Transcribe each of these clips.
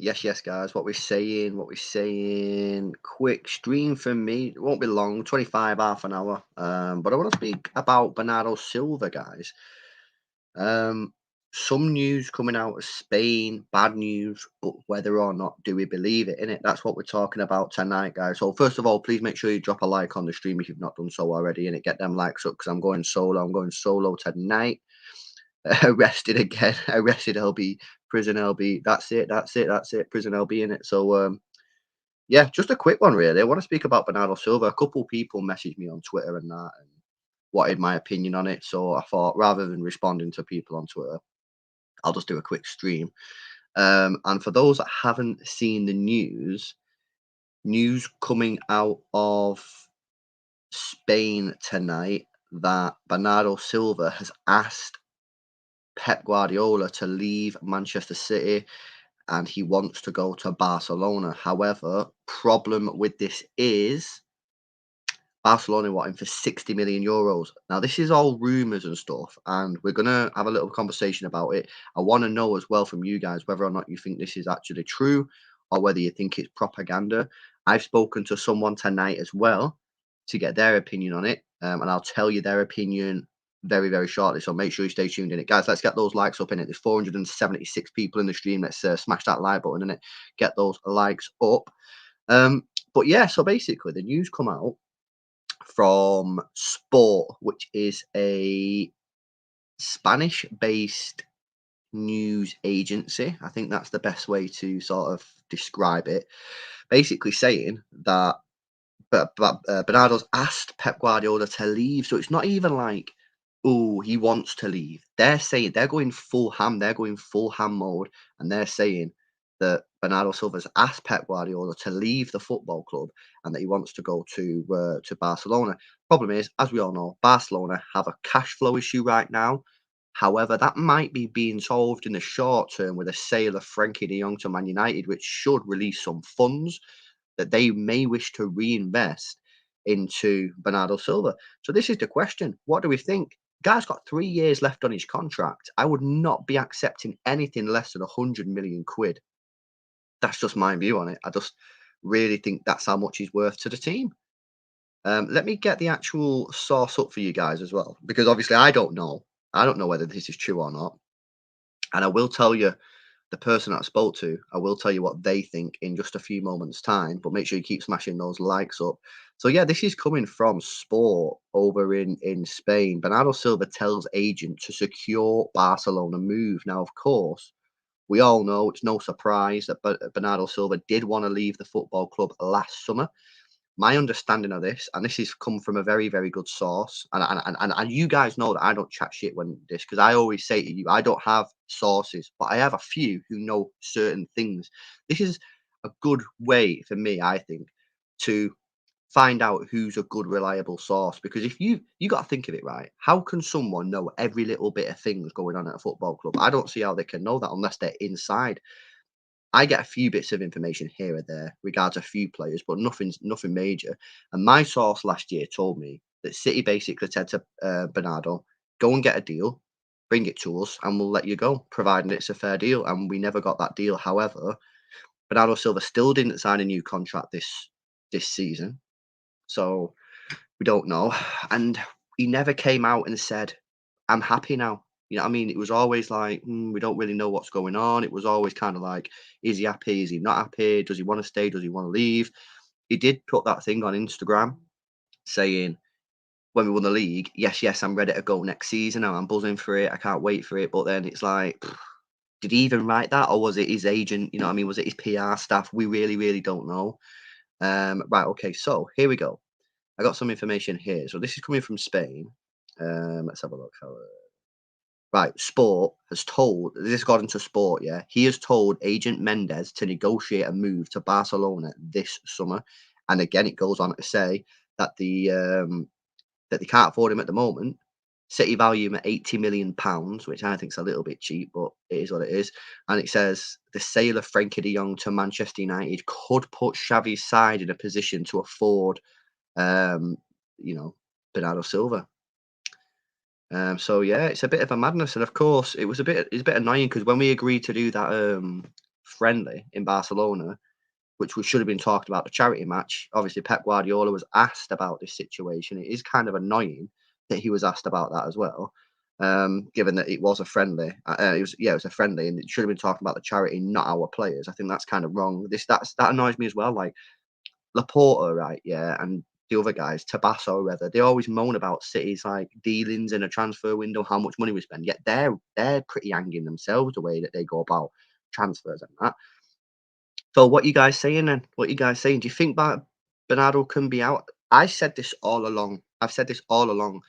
Yes, guys. What we're saying. Quick stream from me. It won't be long, 25, half an hour. But I want to speak about Bernardo Silva, guys. Um, some news coming out of Spain, bad news, but whether or not do we believe it, innit? That's what we're talking about tonight, guys. So first of all, please make sure you drop a like on the stream if you've not done so already, and get them likes up because I'm going solo. I'm going solo tonight. Arrested again. Arrested LB. Prison LB. That's it. That's it. That's it. Prison LB in it. So yeah, just a quick one really. I want to speak about Bernardo Silva. A couple people messaged me on Twitter and that and wanted my opinion on it. So I thought rather than responding to people on Twitter, I'll just do a quick stream. And for those that haven't seen the news coming out of Spain tonight that Bernardo Silva has asked Pep Guardiola to leave Manchester City and he wants to go to Barcelona. However, problem with this is Barcelona want him for 60 million euros. Now, this is all rumours and stuff, and we're going to have a little conversation about it. I want to know as well from you guys whether or not you think this is actually true or whether you think it's propaganda. I've spoken to someone tonight as well to get their opinion on it, and I'll tell you their opinion very, very shortly. So make sure you stay tuned in it. Guys, let's get those likes up in it. There's 476 people in the stream. Let's smash that like button in it. Get those likes up. But yeah, so basically the news come out from Sport, which is a Spanish based news agency. I think that's the best way to sort of describe it. Basically saying that Bernardo's asked Pep Guardiola to leave. So it's not even like, oh, he wants to leave. They're saying they're going full ham. They're going full ham mode. And they're saying that Bernardo Silva's asked Pep Guardiola to leave the football club and that he wants to go to Barcelona. Problem is, as we all know, Barcelona have a cash flow issue right now. However, that might be being solved in the short term with a sale of Frankie de Jong to Man United, which should release some funds that they may wish to reinvest into Bernardo Silva. So this is the question. What do we think? Guy's got 3 years left on his contract. I would not be accepting anything less than 100 million quid. That's just my view on it. I just really think that's how much he's worth to the team. Let me get the actual source up for you guys as well, because obviously I don't know. I don't know whether this is true or not. And I will tell you the person that I spoke to, I will tell you what they think in just a few moments' time, but make sure you keep smashing those likes up. So yeah, this is coming from Sport over in Spain. Bernardo Silva tells agent to secure Barcelona move. Now, of course, we all know it's no surprise that Bernardo Silva did want to leave the football club last summer. My understanding of this, and this has come from a very, very good source, and you guys know that I don't chat shit when this, because I always say to you, I don't have sources, but I have a few who know certain things. This is a good way for me, I think, to find out who's a good, reliable source. Because if you got to think of it, right? How can someone know every little bit of things going on at a football club? I don't see how they can know that unless they're inside. I get a few bits of information here and there regards a few players, but nothing major. And my source last year told me that City basically said to Bernardo, "Go and get a deal, bring it to us, and we'll let you go, providing it's a fair deal." And we never got that deal. However, Bernardo Silva still didn't sign a new contract this season, so we don't know. And he never came out and said, "I'm happy now." You know what I mean? It was always like, we don't really know what's going on. It was always kind of like, is he happy? Is he not happy? Does he want to stay? Does he want to leave? He did put that thing on Instagram saying, when we won the league, yes, I'm ready to go next season. I'm buzzing for it. I can't wait for it. But then it's like, did he even write that? Or was it his agent? You know what I mean? Was it his PR staff? We really, really don't know. Right. Okay. So here we go. I got some information here. So this is coming from Spain. Let's have a look. Right, Sport has told this got into Sport, yeah. He has told agent Mendes to negotiate a move to Barcelona this summer. And again, it goes on to say that that they can't afford him at the moment. City value him at £80 million, which I think is a little bit cheap, but it is what it is. And it says the sale of Frankie de Jong to Manchester United could put Xavi's side in a position to afford, um, you know, Bernardo Silva. So yeah, it's a bit of a madness, and of course, it's a bit annoying because when we agreed to do that friendly in Barcelona, which we should have been talking about the charity match. Obviously, Pep Guardiola was asked about this situation. It is kind of annoying that he was asked about that as well, given that it was a friendly. It was a friendly, and it should have been talking about the charity, not our players. I think that's kind of wrong. That annoys me as well. Like Laporta, right? Yeah, and the other guys, Tabasso, rather, they always moan about City's like dealings in a transfer window, how much money we spend. Yet they're pretty hanging themselves the way that they go about transfers and that. So what you guys saying then? What you guys saying? Do you think Bernardo can be out? I said this all along. I've said this all along.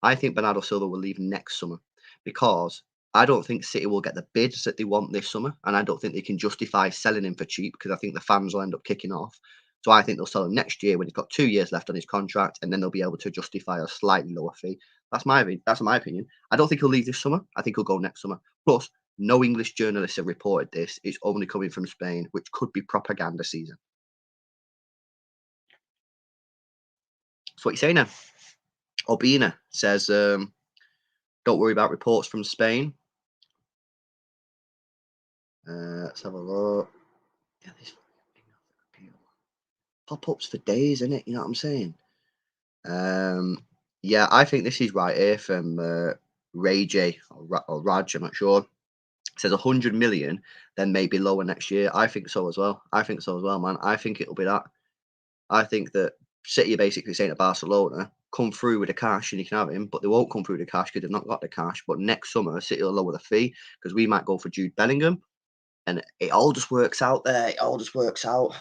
I think Bernardo Silva will leave next summer because I don't think City will get the bids that they want this summer, and I don't think they can justify selling him for cheap because I think the fans will end up kicking off. So I think they'll sell him next year when he's got 2 years left on his contract, and then they'll be able to justify a slightly lower fee. That's my opinion. I don't think he'll leave this summer. I think he'll go next summer. Plus, no English journalists have reported this. It's only coming from Spain, which could be propaganda season. So what you saying now? Obina says, "Don't worry about reports from Spain." Let's have a look. Yeah, this pop-ups for days, isn't it? You know what I'm saying? Yeah, I think this is right here from Ray J or Raj. I'm not sure. It says 100 million, then maybe lower next year. I think so as well. I think so as well, man. I think it'll be that. I think that City are basically saying to Barcelona, come through with the cash and you can have him, but they won't come through with the cash because they've not got the cash. But next summer, City will lower the fee because we might go for Jude Bellingham, and it all just works out there. It all just works out.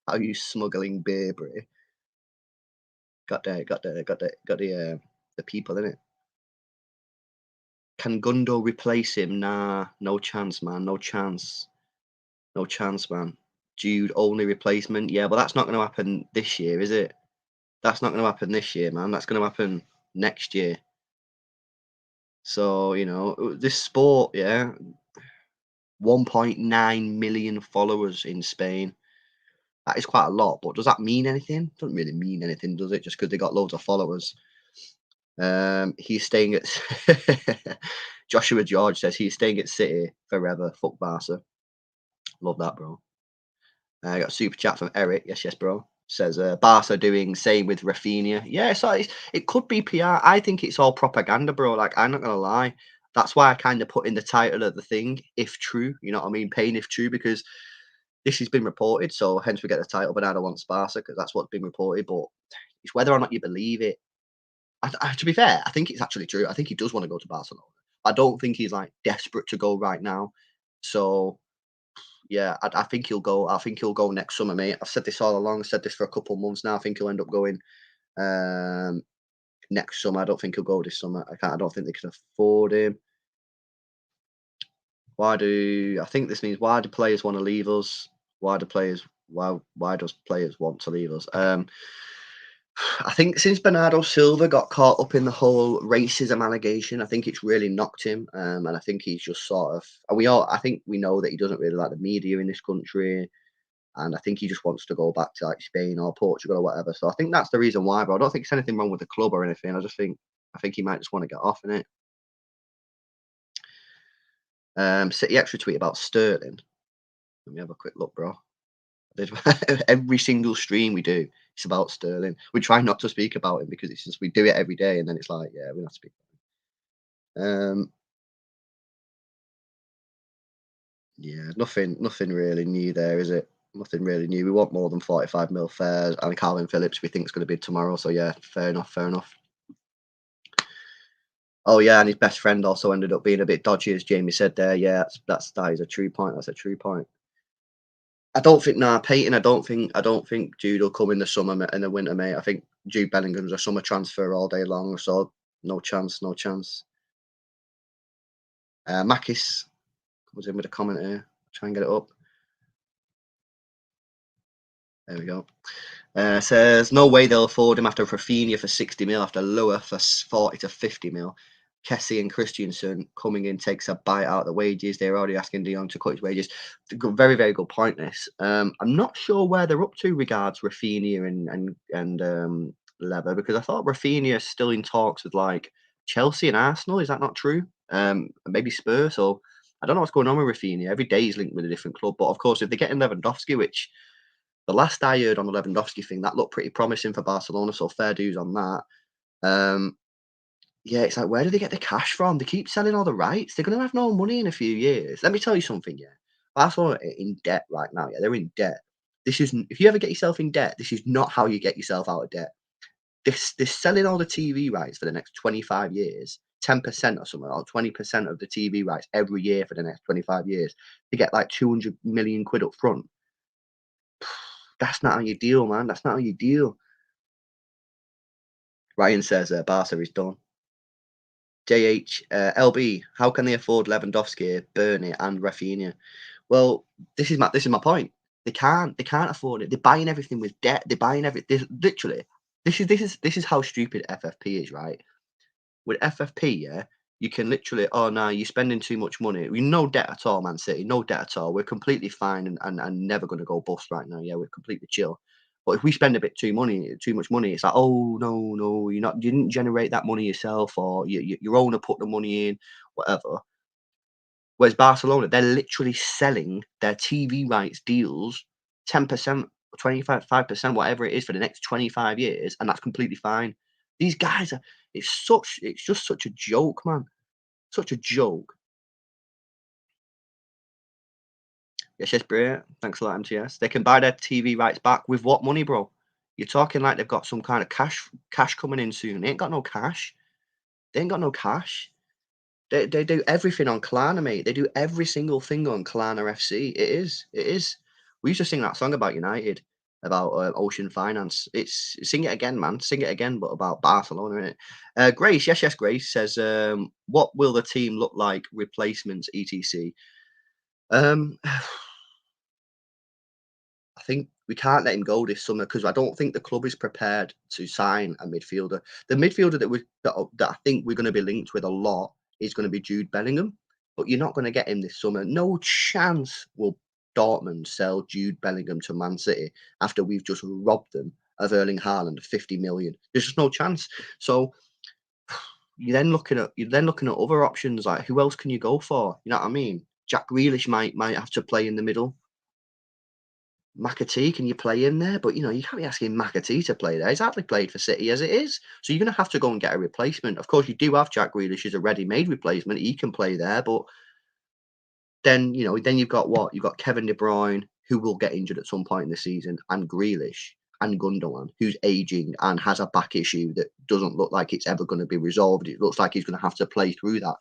How you smuggling beer, bro? Got the people in it. Can Gundo replace him? Nah, no chance, man. No chance. No chance, man. Jude only replacement. Yeah, but that's not going to happen this year, is it? That's not going to happen this year, man. That's going to happen next year. So this sport, yeah, 1.9 million followers in Spain. That is quite a lot, but does that mean anything? Doesn't really mean anything, does it? Just because they got loads of followers. He's staying at Joshua George says he's staying at City forever. Fuck Barca. Love that, bro. I got a super chat from Eric. Yes, yes, bro. Says Barca doing same with Rafinha. Yeah, it could be PR. I think it's all propaganda, bro. Like, I'm not gonna lie. That's why I kind of put in the title of the thing, if true. You know what I mean? Pain if true, because this has been reported. So hence we get the title. Bernardo wants Barca because that's what's been reported. But it's whether or not you believe it. To be fair, I think it's actually true. I think he does want to go to Barcelona. I don't think he's like desperate to go right now. So yeah, I think he'll go. I think he'll go next summer, mate. I've said this all along. I've said this for a couple of months now. I think he'll end up going next summer. I don't think he'll go this summer. I don't think they can afford him. I think this means why do players want to leave us? Why does players want to leave us? I think since Bernardo Silva got caught up in the whole racism allegation, I think it's really knocked him. And I think he's just sort of, and I think we know that he doesn't really like the media in this country. And I think he just wants to go back to like Spain or Portugal or whatever. So I think that's the reason why, but I don't think there's anything wrong with the club or anything. I think he might just want to get off in it. City extra tweet about Sterling. Let me have a quick look, bro. Every single stream we do, it's about Sterling. We try not to speak about him because it's just we do it every day, and then it's like, yeah, we're not speaking. Yeah, nothing really new there, is it? Nothing really new. We want more than 45 mil fares, and Calvin Phillips we think is going to be tomorrow. So yeah, fair enough, fair enough. Oh yeah, and his best friend also ended up being a bit dodgy, as Jamie said there. Yeah, that is a true point. That's a true point. I don't think Peyton. I don't think Jude will come in the summer in the winter, mate. I think Jude Bellingham's a summer transfer all day long. So no chance, no chance. Makis comes in with a comment here. Try and get it up. There we go. Says no way they'll afford him after Rafinha for 60 mil, after Lower for 40 to 50 mil. Kessie and Christiansen coming in takes a bite out of the wages. They're already asking De Jong to cut his wages. Very, very good point. This. I'm not sure where they're up to regards Rafinha and Lever, because I thought Rafinha is still in talks with like Chelsea and Arsenal. Is that not true? maybe Spurs. So I don't know what's going on with Rafinha. Every day he's linked with a different club. But of course, if they're getting Lewandowski, which the last I heard on the Lewandowski thing, that looked pretty promising for Barcelona. So fair dues on that. Um, yeah, it's like, where do they get the cash from? They keep selling all the rights. They're going to have no money in a few years. Let me tell you something, yeah. Barcelona are in debt right now. Yeah, they're in debt. This is if you ever get yourself in debt, this is not how you get yourself out of debt. They're selling all the TV rights for the next 25 years, 10% or something, or 20% of the TV rights every year for the next 25 years to get like 200 million quid up front. That's not how you deal, man. That's not how you deal. Ryan says Barca is done. JH, LB, how can they afford Lewandowski, Bernie, and Rafinha? Well, this is my point. They can't afford it. They're buying everything with debt. They're buying everything. Literally, this is how stupid FFP is, right? With FFP, yeah, you can literally, oh no, you're spending too much money. We no debt at all, Man City, no debt at all. We're completely fine and never going to go bust right now. Yeah, we're completely chill. But if we spend a bit too much money, it's like, oh no, you didn't generate that money yourself, or your owner put the money in, whatever. Whereas Barcelona, they're literally selling their TV rights deals 10%, 25%, whatever it is for the next 25 years, and that's completely fine. These guys are it's just such a joke, man. Such a joke. Yes, yes, brilliant. Thanks a lot, MTS. They can buy their TV rights back with what money, bro? You're talking like they've got some kind of cash coming in soon. They ain't got no cash. They ain't got no cash. They do everything on Klarna, mate. They do every single thing on Klarna FC. It is. It is. We used to sing that song about United, about Ocean Finance. It's sing it again, man. Sing it again, but about Barcelona, innit? Grace, yes, yes, Grace says, what will the team look like? Replacements, etc. Um, I think we can't let him go this summer because I don't think the club is prepared to sign a midfielder. The midfielder that I think we're going to be linked with a lot is going to be Jude Bellingham, but you're not going to get him this summer. No chance will Dortmund sell Jude Bellingham to Man City after we've just robbed them of Erling Haaland 50 million. There's just no chance. So you're then looking at other options like who else can you go for? You know what I mean? Jack Grealish might have to play in the middle. McAtee, can you play him there? But you can't be asking McAtee to play there. He's hardly played for City as it is. So you're going to have to go and get a replacement. Of course, you do have Jack Grealish as a ready-made replacement. He can play there, but then you've got what? You've got Kevin De Bruyne, who will get injured at some point in the season, and Grealish and Gundogan, who's aging and has a back issue that doesn't look like it's ever going to be resolved. It looks like he's going to have to play through that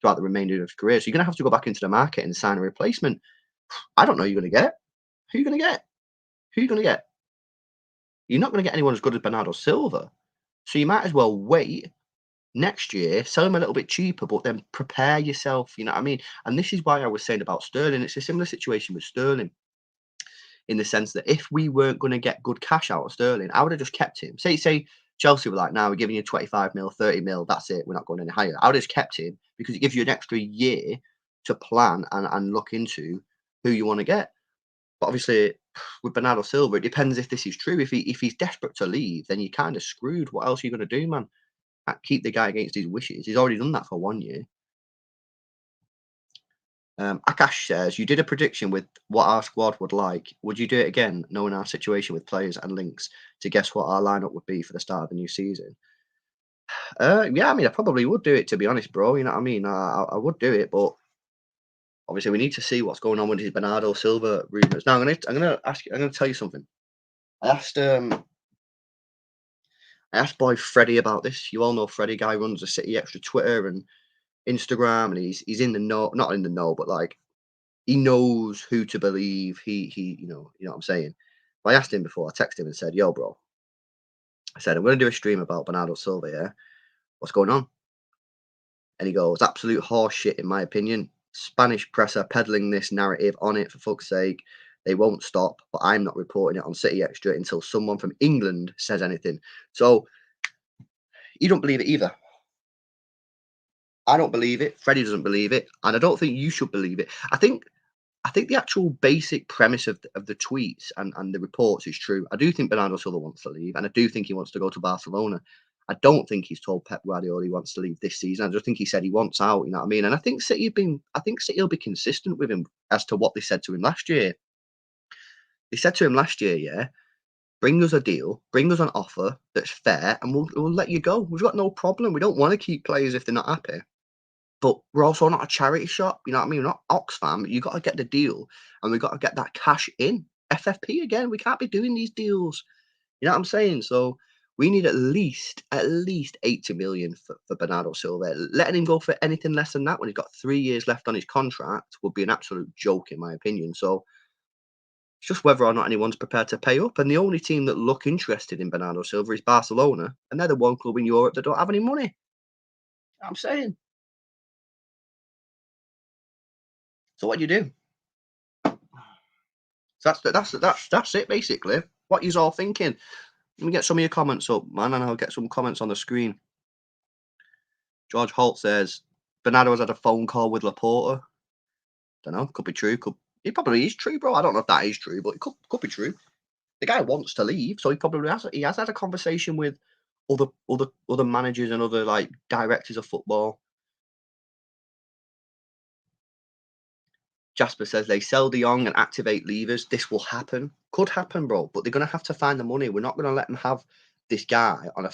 throughout the remainder of his career. So you're going to have to go back into the market and sign a replacement. I don't know who you're going to get. Who are you going to get? Who are you going to get? You're not going to get anyone as good as Bernardo Silva. So you might as well wait next year, sell him a little bit cheaper, but then prepare yourself. You know what I mean? And this is why I was saying about Sterling. It's a similar situation with Sterling in the sense that if we weren't going to get good cash out of Sterling, I would have just kept him. Say Chelsea were like, now we're giving you 25 mil, 30 mil. That's it. We're not going any higher. I would have just kept him because it gives you an extra year to plan and look into who you want to get. But obviously, with Bernardo Silva, it depends if this is true. If he's desperate to leave, then you're kind of screwed. What else are you going to do, man? Keep the guy against his wishes. He's already done that for 1 year. Akash says, you did a prediction with what our squad would like. Would you do it again, knowing our situation with players and links, to guess what our lineup would be for the start of the new season? Yeah, I mean, I probably would do it, to be honest, bro. You know what I mean? I would do it, but obviously we need to see what's going on with these Bernardo Silva rumours. Now, I'm gonna tell you something. I asked I asked boy Freddie about this. You all know Freddie, guy runs the City Extra Twitter and Instagram, and he's in the know, not in the know, but like he knows who to believe. You know what I'm saying. But I asked him before. I texted him and said, "Yo, bro," I said, "I'm going to do a stream about Bernardo Silva. Yeah, what's going on?" And he goes, "Absolute horse shit, in my opinion. Spanish press are peddling this narrative on it for fuck's sake. They won't stop, but I'm not reporting it on City Extra until someone from England says anything." So you don't believe it either. I don't believe it. Freddie doesn't believe it, and I don't think you should believe it. I think the actual basic premise of the tweets and the reports is true. I do think Bernardo Silva wants to leave, and I do think he wants to go to Barcelona. I don't think he's told Pep Guardiola he wants to leave this season. I just think he said he wants out. You know what I mean? And I think City will be consistent with him as to what they said to him last year. They said to him last year, yeah, bring us a deal, bring us an offer that's fair, and we'll let you go. We've got no problem. We don't want to keep players if they're not happy. But we're also not a charity shop, you know what I mean? We're not Oxfam. You got to get the deal, and we got to get that cash in. FFP again. We can't be doing these deals. You know what I'm saying? So we need at least 80 million for Bernardo Silva. Letting him go for anything less than that when he's got 3 years left on his contract would be an absolute joke, in my opinion. So it's just whether or not anyone's prepared to pay up. And the only team that look interested in Bernardo Silva is Barcelona, and they're the one club in Europe that don't have any money. You know what I'm saying. So what do you do? So that's it basically. What you all thinking? Let me get some of your comments up, man, and I'll get some comments on the screen. George Holt says Bernardo has had a phone call with Laporta. Don't know. Could be true. It probably is true, bro. I don't know if that is true, but it could be true. The guy wants to leave, so he probably has. He has had a conversation with other managers and other like directors of football. Jasper says they sell De Jong and activate levers. This will happen. Could happen, bro. But they're gonna have to find the money. We're not gonna let them have this guy on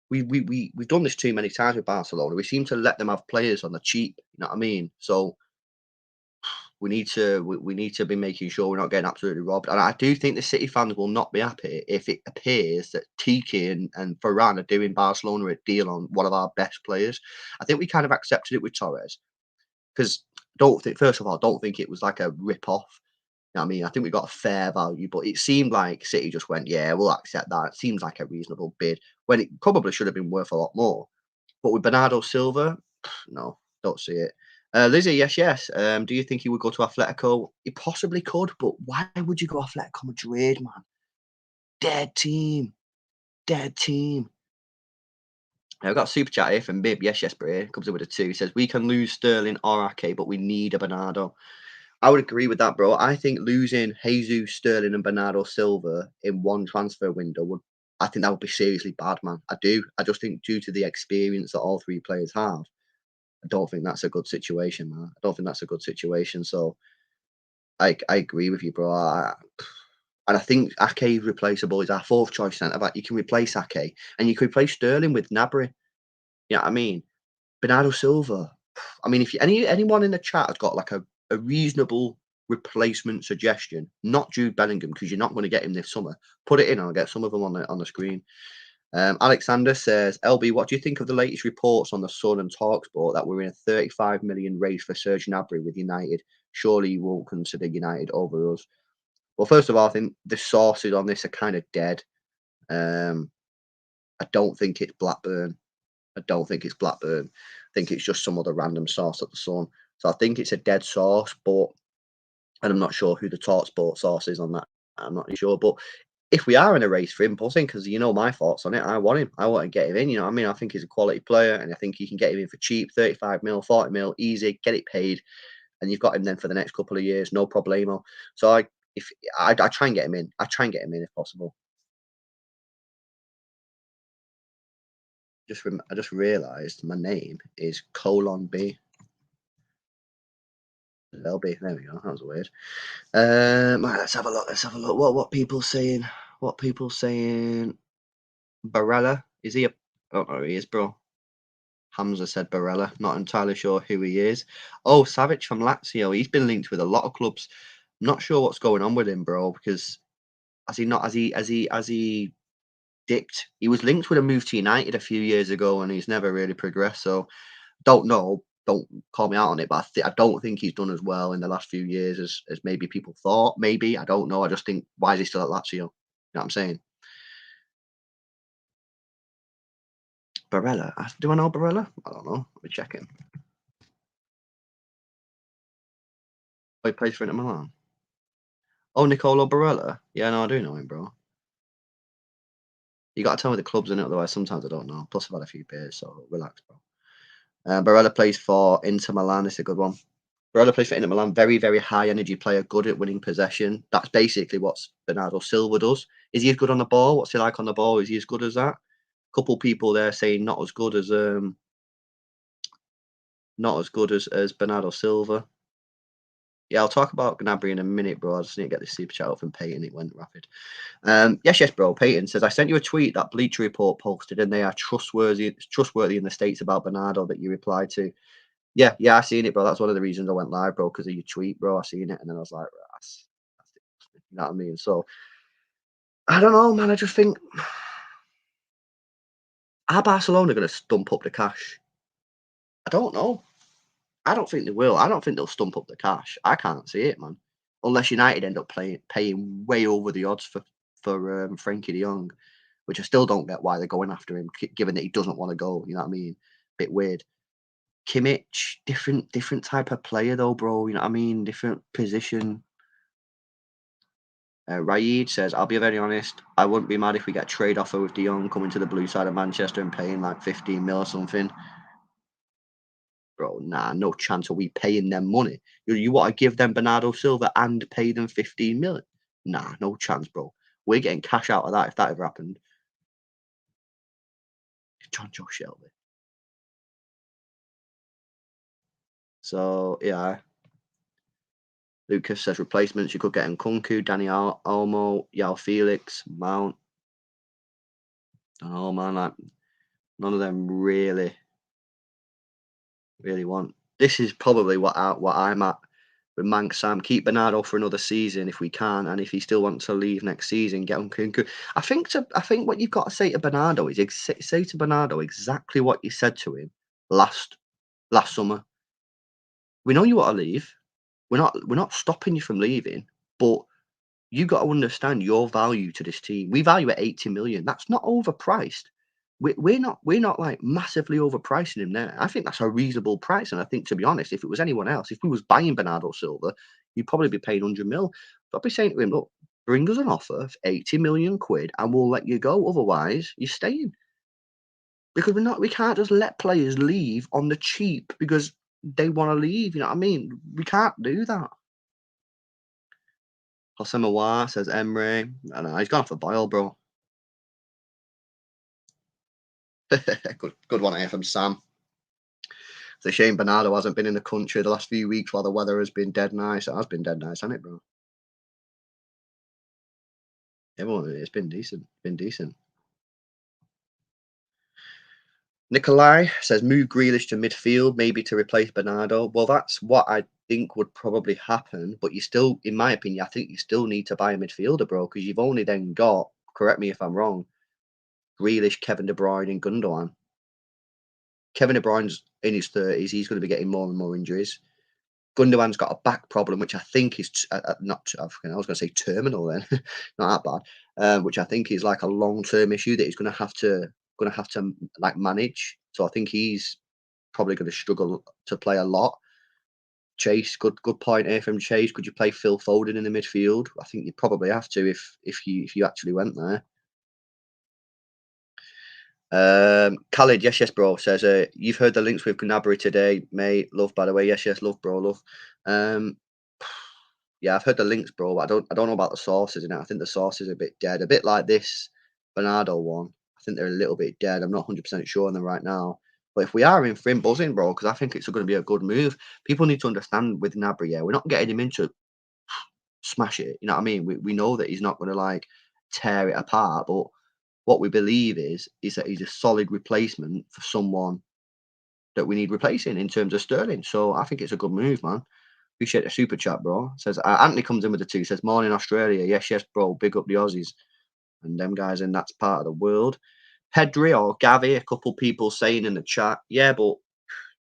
we've done this too many times with Barcelona. We seem to let them have players on the cheap. You know what I mean? So we need to be making sure we're not getting absolutely robbed. And I do think the City fans will not be happy if it appears that Tiki and Varane are doing Barcelona a deal on one of our best players. I think we kind of accepted it with Torres because first of all, don't think it was like a rip off. You know what I mean? I think we got a fair value, but it seemed like City just went, yeah, we'll accept that. It seems like a reasonable bid when it probably should have been worth a lot more. But with Bernardo Silva, no, don't see it. Lizzie, yes, yes. Do you think he would go to Atletico? He possibly could, but why would you go Atletico Madrid, man? Dead team. Dead team. I've got a super chat here from Bib. Yes, yes, Bray. Comes in with a 2. He says, we can lose Sterling or Ake, but we need a Bernardo. I would agree with that, bro. I think losing Jesus, Sterling, and Bernardo Silva in one transfer window I think that would be seriously bad, man. I do. I just think due to the experience that all three players have, I don't think that's a good situation, man. I don't think that's a good situation. So I agree with you, bro. And I think Ake is replaceable. He's our fourth choice centre back. You can replace Ake, and you can replace Sterling with Gnabry. You know what I mean? Bernardo Silva. I mean, if anyone in the chat has got like a reasonable replacement suggestion, not Jude Bellingham, because you're not going to get him this summer, put it in. I'll get some of them on the screen. Alexander says, LB, what do you think of the latest reports on the Sun and Talksport that we're in a 35 million race for Serge Gnabry with United? Surely you won't consider United over us. Well, first of all, I think the sources on this are kind of dead. I don't think it's Blackburn. I don't think it's Blackburn. I think it's just some other random source at the Sun. So I think it's a dead source, and I'm not sure who the Talksport source is on that. I'm not really sure. But if we are in a race for him, buzzing, because you know my thoughts on it, I want him. I want to get him in. You know what I mean? I think he's a quality player, and I think you can get him in for cheap, 35 mil, 40 mil, easy, get it paid, and you've got him then for the next couple of years, no problemo. So I try and get him in. I try and get him in if possible. I just realised my name is Colon B. LB. There we go. That was weird. Right, let's have a look. Let's have a look. What people saying? What people saying? Barella, is he? I don't know who he is, bro. Hamza said Barella. Not entirely sure who he is. Oh, Savic from Lazio. He's been linked with a lot of clubs. Not sure what's going on with him, bro. Because has he dipped? He was linked with a move to United a few years ago, and he's never really progressed. So don't know. Don't call me out on it, but I don't think he's done as well in the last few years as maybe people thought. Maybe I don't know. I just think why is he still at Lazio? You know what I'm saying? Barella. Do I know Barella? I don't know. Let me check him. Oh, he plays for Inter Milan. Oh, Nicolo Barella. Yeah, no, I do know him, bro. You got to tell me the clubs in it, otherwise sometimes I don't know. Plus, I've had a few beers, so relax, bro. Barella plays for Inter Milan. It's a good one. Barella plays for Inter Milan. Very, very high energy player, good at winning possession. That's basically what Bernardo Silva does. Is he as good on the ball? What's he like on the ball? Is he as good as that? Couple people there saying not as good as Bernardo Silva. Yeah, I'll talk about Gnabry in a minute, bro. I just need to get this super chat up from Peyton. It went rapid. Yes, bro. Peyton says I sent you a tweet that Bleacher Report posted, and they are trustworthy in the states about Bernardo that you replied to. Yeah, I seen it, bro. That's one of the reasons I went live, bro, because of your tweet, bro. I seen it, and then I was like, "Right, that's it. You know what I mean?" So I don't know, man. I just think, are Barcelona going to stump up the cash? I don't know. I don't think they will. I don't think they'll stump up the cash. I can't see it, man. Unless United end up paying way over the odds for Frankie De Jong, which I still don't get why they're going after him, given that he doesn't want to go. You know what I mean? Bit weird. Kimmich, different type of player though, bro. You know what I mean? Different position. Raid says, "I'll be very honest. I wouldn't be mad if we get a trade offer with De Jong coming to the blue side of Manchester and paying like 15 mil or something." Bro, nah, no chance are we paying them money. You want to give them Bernardo Silva and pay them 15 million? Nah, no chance, bro. We're getting cash out of that if that ever happened. John Joe Shelby. So yeah, Lucas says replacements. You could get Nkunku, Danny Almo, Yao Felix, Mount. I don't know, man. Like none of them really want. This is probably what I'm at with Mank Sam. Keep Bernardo for another season if we can, and if he still wants to leave next season, get on Kunku. I think what you've got to say to Bernardo is say to Bernardo exactly what you said to him last summer. We know you want to leave. We're not stopping you from leaving, but you got to understand your value to this team. We value at 80 million. That's not overpriced. We're not like massively overpricing him there. I think that's a reasonable price. And I think, to be honest, if it was anyone else, if we was buying Bernardo Silva, you'd probably be paying 100 mil. But I'd be saying to him, look, bring us an offer of 80 million quid and we'll let you go. Otherwise, you're staying. Because we can't just let players leave on the cheap because they want to leave. You know what I mean? We can't do that. Jose Mawar says Emre. I know, he's gone for Boyle, bro. good one here from Sam. It's a shame Bernardo hasn't been in the country the last few weeks while the weather has been dead nice. It has been dead nice, hasn't it, bro? Everyone, it's been decent. Been decent. Nikolai says move Grealish to midfield, maybe to replace Bernardo. Well, that's what I think would probably happen. But you still, in my opinion, I think you still need to buy a midfielder, bro, because you've only then got, correct me if I'm wrong, Grealish, Kevin De Bruyne, and Gundogan. Kevin De Bruyne's in his 30s. He's going to be getting more and more injuries. Gundogan's got a back problem, which I think is not. I was going to say terminal then, not that bad. Which I think is like a long term issue that he's going to have to like manage. So I think he's probably going to struggle to play a lot. Chase, good point here from Chase. Could you play Phil Foden in the midfield? I think you probably have to if you actually went there. Khalid, yes, bro, says, you've heard the links with Gnabry today, mate. Love, by the way. Yes, love, bro, love. Yeah, I've heard the links, bro, but I don't know about the sources in it. I think the sources are a bit dead. A bit like this Bernardo one. I think they're a little bit dead. I'm not 100% sure on them right now. But if we are in for him buzzing, bro, because I think it's going to be a good move. People need to understand with Gnabry, yeah, we're not getting him into smash it. You know what I mean? We know that he's not going to like tear it apart, but what we believe is that he's a solid replacement for someone that we need replacing in terms of Sterling. So I think it's a good move, man. Appreciate the super chat, bro. Says Anthony comes in with the two. Says morning Australia. Yes, bro. Big up the Aussies and them guys in that part of the world. Pedri or Gavi, a couple people saying in the chat, yeah, but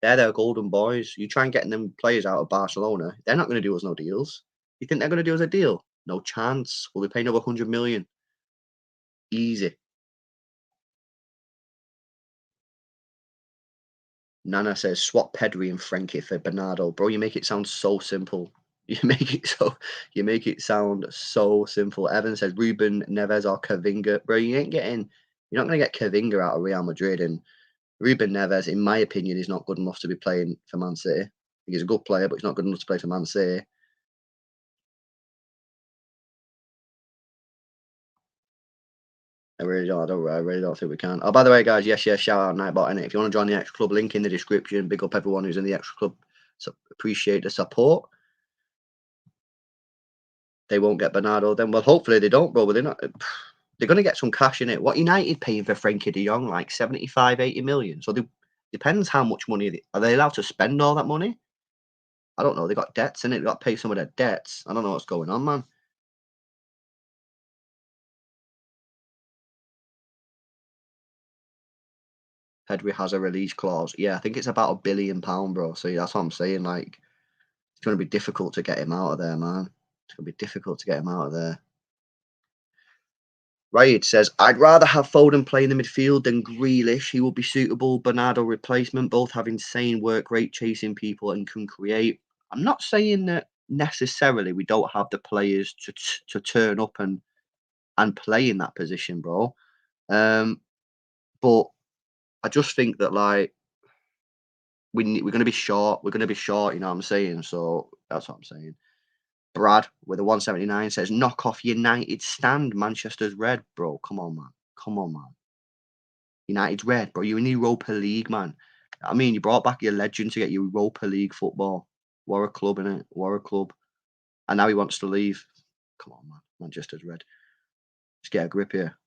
they're their golden boys. You try and getting them players out of Barcelona, they're not going to do us no deals. You think they're going to do us a deal? No chance. We'll be paying over 100 million. Easy. Nana says swap Pedri and Frankie for Bernardo. Bro, you make it sound so simple. You make it sound so simple. Evan says Ruben Neves or Kavinga. Bro, you're not gonna get Kavinga out of Real Madrid, and Ruben Neves, in my opinion, is not good enough to be playing for Man City. I think he's a good player, but he's not good enough to play for Man City. I really don't. I really don't think we can. Oh, by the way, guys, yes, shout out Nightbot in it. If you want to join the X Club, link in the description. Big up everyone who's in the X Club. So appreciate the support. They won't get Bernardo then. Well, hopefully they don't, bro. But they're not. They're going to get some cash in it. What United paying for Frankie de Jong? Like 75, 80 million. So depends how much money. Are they allowed to spend all that money? I don't know. They got debts in it. They got to pay some of their debts. I don't know what's going on, man. Pedri has a release clause. Yeah, I think it's about £1 billion, bro. So yeah, that's what I'm saying. Like, it's going to be difficult to get him out of there, man. It's going to be difficult to get him out of there. Raid says, I'd rather have Foden play in the midfield than Grealish. He will be suitable Bernardo replacement. Both have insane work rate, chasing people, and can create. I'm not saying that necessarily we don't have the players to turn up and play in that position, bro. But I just think that like we're going to be short. We're going to be short. You know what I'm saying? So that's what I'm saying. Brad with a 179 says, knock off United stand. Manchester's red, bro. Come on, man. Come on, man. United's red, bro. You're in the Europa League, man. I mean, you brought back your legend to get you Europa League football. What a club, innit? What a club. And now he wants to leave. Come on, man. Manchester's red. Let's get a grip here.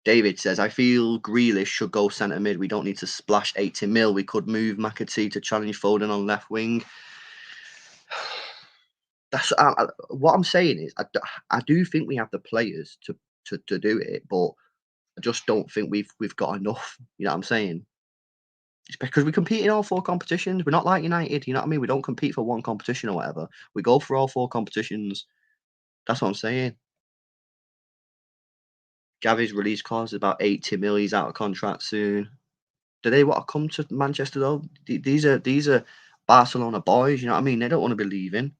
David says, I feel Grealish should go centre mid. We don't need to splash 80 mil. We could move McAtee to challenge Foden on left wing. That's what I'm saying is I do think we have the players to do it, but I just don't think we've got enough. You know what I'm saying? It's because we compete in all 4 competitions. We're not like United, you know what I mean? We don't compete for one competition or whatever. We go for all 4 competitions. That's what I'm saying. Gavi's release clause is about 80 mil. He's out of contract soon. Do they want to come to Manchester though? These are Barcelona boys, you know what I mean? They don't want to be leaving.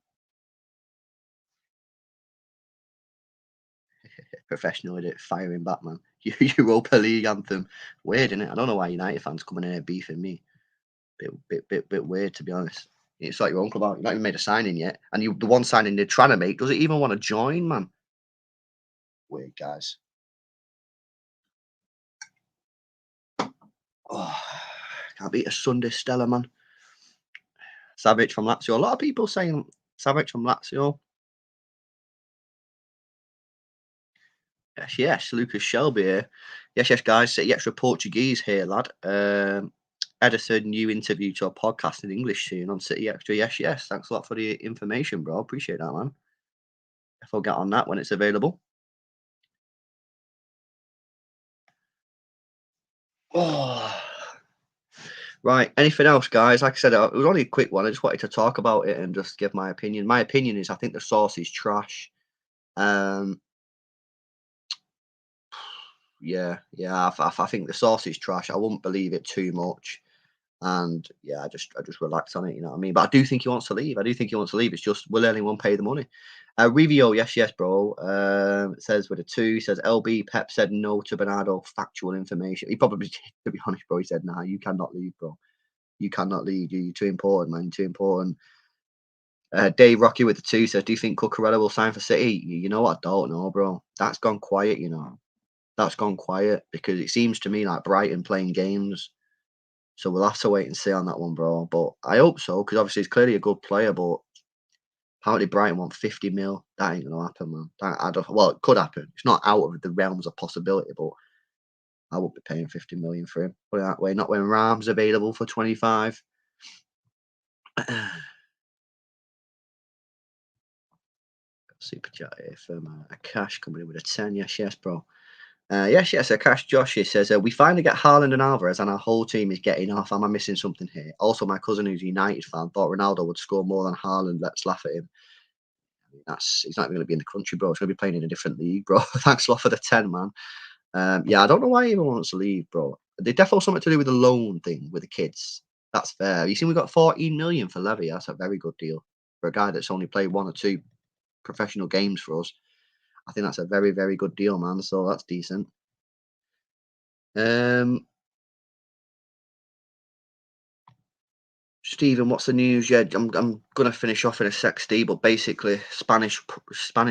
Professional idiot firing Batman. Europa League anthem. Weird, isn't it? I don't know why United fans coming in here beefing me. Bit weird to be honest. It's like your uncle about. You've not even made a signing yet, and the one signing they're trying to make doesn't even want to join, man. Weird guys. Oh, can't beat a Sunday Stella, man. Savic from Lazio. A lot of people saying Savic from Lazio. Yes. Lucas Shelby here. Yes, guys. City Extra Portuguese here, lad. Edison, new interview to a podcast in English soon on City Extra. Yes. Thanks a lot for the information, bro. Appreciate that, man. If I'll get on that when it's available. Oh. Right. Anything else, guys? Like I said, it was only a quick one. I just wanted to talk about it and just give my opinion. My opinion is I think the sauce is trash. Yeah. I think the sauce is trash. I wouldn't believe it too much. And yeah, I just relax on it, you know what I mean? But I do think he wants to leave. I do think he wants to leave. It's just will anyone pay the money? Revio, yes, bro. It says with a 2, says LB Pep said no to Bernardo. Factual information. He probably did, to be honest, bro. He said, nah, you cannot leave, bro. You cannot leave. You're too important, man. Too important. Dave Rocky with the 2 says, do you think Cucurella will sign for City? You know what? I don't know, bro. That's gone quiet, you know. That's gone quiet because it seems to me like Brighton playing games. So we'll have to wait and see on that one, bro. But I hope so, because obviously he's clearly a good player, but apparently Brighton want 50 mil. That ain't gonna happen, man. I don't, well, it could happen. It's not out of the realms of possibility, but I won't be paying 50 million for him. Put it that way. Not when Ram's available for 25. Super chat here from a cash coming in with a 10. Yes, bro. Yes, a cash Josh here says, we finally get Haaland and Alvarez and our whole team is getting off. Am I missing something here? Also, my cousin who's a United fan thought Ronaldo would score more than Haaland. Let's laugh at him. He's not even going to be in the country, bro. He's going to be playing in a different league, bro. Thanks a lot for the 10, man. Yeah, I don't know why anyone wants to leave, bro. They definitely something to do with the loan thing with the kids. That's fair. You see, we got 14 million for Levy. That's a very good deal for a guy that's only played 1 or 2 professional games for us. I think that's a very, very good deal, man. So that's decent. Just Stephen, what's the news? Yeah, I'm gonna finish off in a sec, Steve. But basically, Spanish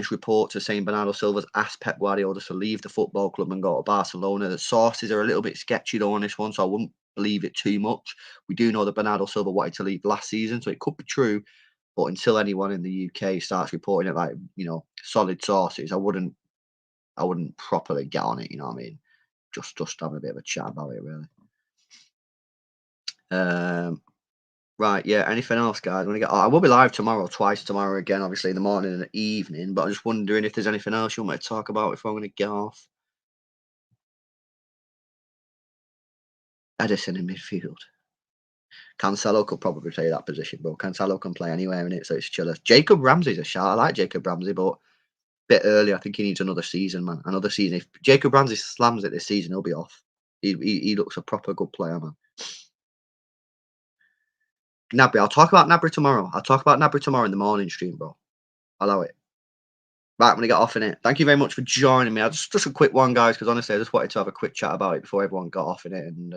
reports are saying Bernardo Silva's asked Pep Guardiola to leave the football club and go to Barcelona. The sources are a little bit sketchy though on this one, so I wouldn't believe it too much. We do know that Bernardo Silva wanted to leave last season, so it could be true. But until anyone in the UK starts reporting it, like solid sources, I wouldn't properly get on it. You know what I mean? Just have a bit of a chat about it, really. Um, Right, yeah. Anything else, guys? Want to get? I will be live tomorrow, twice tomorrow again, obviously in the morning and the evening. But I'm just wondering if there's anything else you want me to talk about before I'm going to get off. Edison in midfield. Cancelo could probably play that position, but Cancelo can play anywhere in it, so it's chiller. Jacob Ramsey's a shout. I like Jacob Ramsey, but a bit early. I think he needs another season, man. Another season. If Jacob Ramsey slams it this season, he'll be off. He looks a proper good player, man. Nabry, I'll talk about Nabry tomorrow. I'll talk about Nabry tomorrow in the morning stream, bro. Allow it. Right, I'm gonna get off in it. Thank you very much for joining me. I just a quick one, guys, because honestly, I just wanted to have a quick chat about it before everyone got off in it, and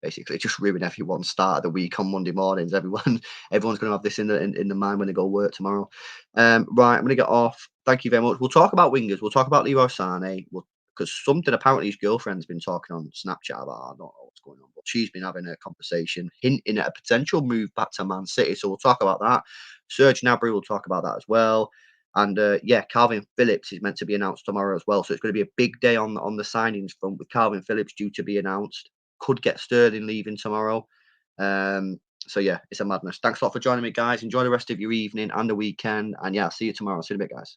basically it just ruined everyone's start of the week on Monday mornings. Everyone's gonna have this in the mind when they go work tomorrow. Right, I'm gonna get off. Thank you very much. We'll talk about wingers. We'll talk about Leroy Sane. Because something apparently his girlfriend's been talking on Snapchat about. I don't know what's going on, but she's been having a conversation hinting at a potential move back to Man City. So we'll talk about that. Serge Gnabry, we'll talk about that as well. And yeah, Calvin Phillips is meant to be announced tomorrow as well. So it's going to be a big day on the signings front with Calvin Phillips due to be announced. Could get Sterling leaving tomorrow. So yeah, it's a madness. Thanks a lot for joining me, guys. Enjoy the rest of your evening and the weekend. And yeah, I'll see you tomorrow. See you in a bit, guys.